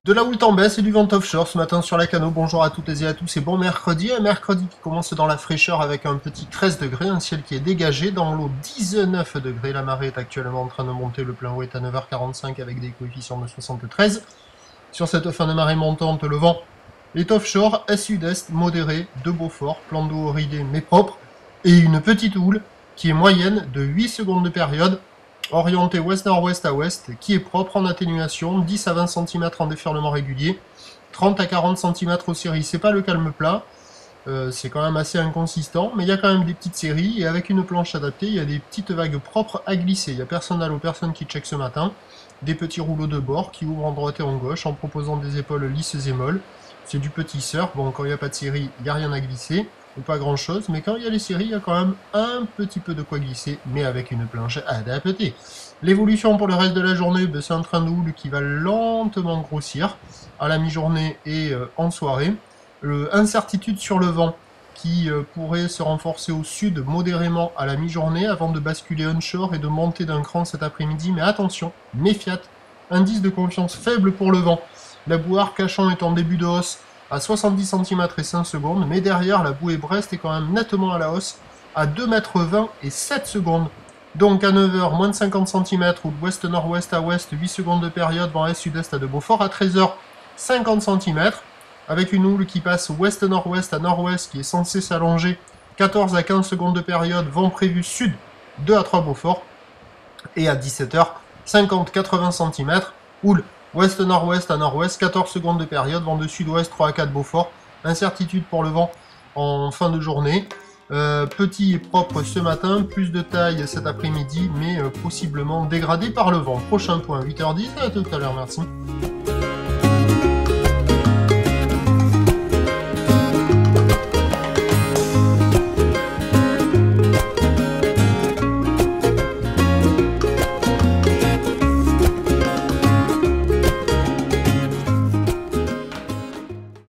De la houle en baisse et du vent offshore ce matin sur la Cano. Bonjour à toutes et à tous et bon mercredi. Un mercredi qui commence dans la fraîcheur avec un petit 13 degrés, un ciel qui est dégagé. Dans l'eau 19 degrés, la marée est actuellement en train de monter, le plein eau est à 9h45 avec des coefficients de 73. Sur cette fin de marée montante, le vent est offshore, à sud-est, modéré, de Beaufort, plan d'eau ridé mais propre, et une petite houle qui est moyenne de 8 secondes de période, orienté ouest-nord-ouest à ouest, qui est propre en atténuation, 10 à 20 cm en déferlement régulier, 30 à 40 cm aux séries, c'est pas le calme plat, c'est quand même assez inconsistant, mais il y a quand même des petites séries, et avec une planche adaptée, il y a des petites vagues propres à glisser. Il n'y a personne à l'eau, personne qui check ce matin, des petits rouleaux de bord qui ouvrent en droite et en gauche en proposant des épaules lisses et molles. C'est du petit surf, bon quand il n'y a pas de série, il n'y a rien à glisser, ou pas grand chose, mais quand il y a les séries, il y a quand même un petit peu de quoi glisser, mais avec une planche adaptée. L'évolution pour le reste de la journée, ben, c'est un train de houle qui va lentement grossir à la mi-journée et en soirée. Incertitude sur le vent qui pourrait se renforcer au sud modérément à la mi-journée avant de basculer onshore et de monter d'un cran cet après-midi, mais attention, méfiat, indice de confiance faible pour le vent. La bouée Arcachon est en début de hausse à 70 cm et 5 secondes, mais derrière, la bouée Brest est quand même nettement à la hausse, à 2,20 m et 7 secondes. Donc à 9h, moins de 50 cm, ou de ouest-nord-ouest à ouest, 8 secondes de période, vent est-sud-est à de Beaufort, à 13h, 50 cm, avec une houle qui passe ouest-nord-ouest à nord-ouest, qui est censée s'allonger, 14 à 15 secondes de période, vent prévu sud, 2 à 3 Beaufort, et à 17h, 50-80 cm, houle ouest-nord-ouest à nord-ouest, 14 secondes de période, vent de sud-ouest 3 à 4 Beaufort, incertitude pour le vent en fin de journée, petit et propre ce matin, plus de taille cet après-midi, mais possiblement dégradé par le vent. Prochain point, 8h10, à tout à l'heure, merci.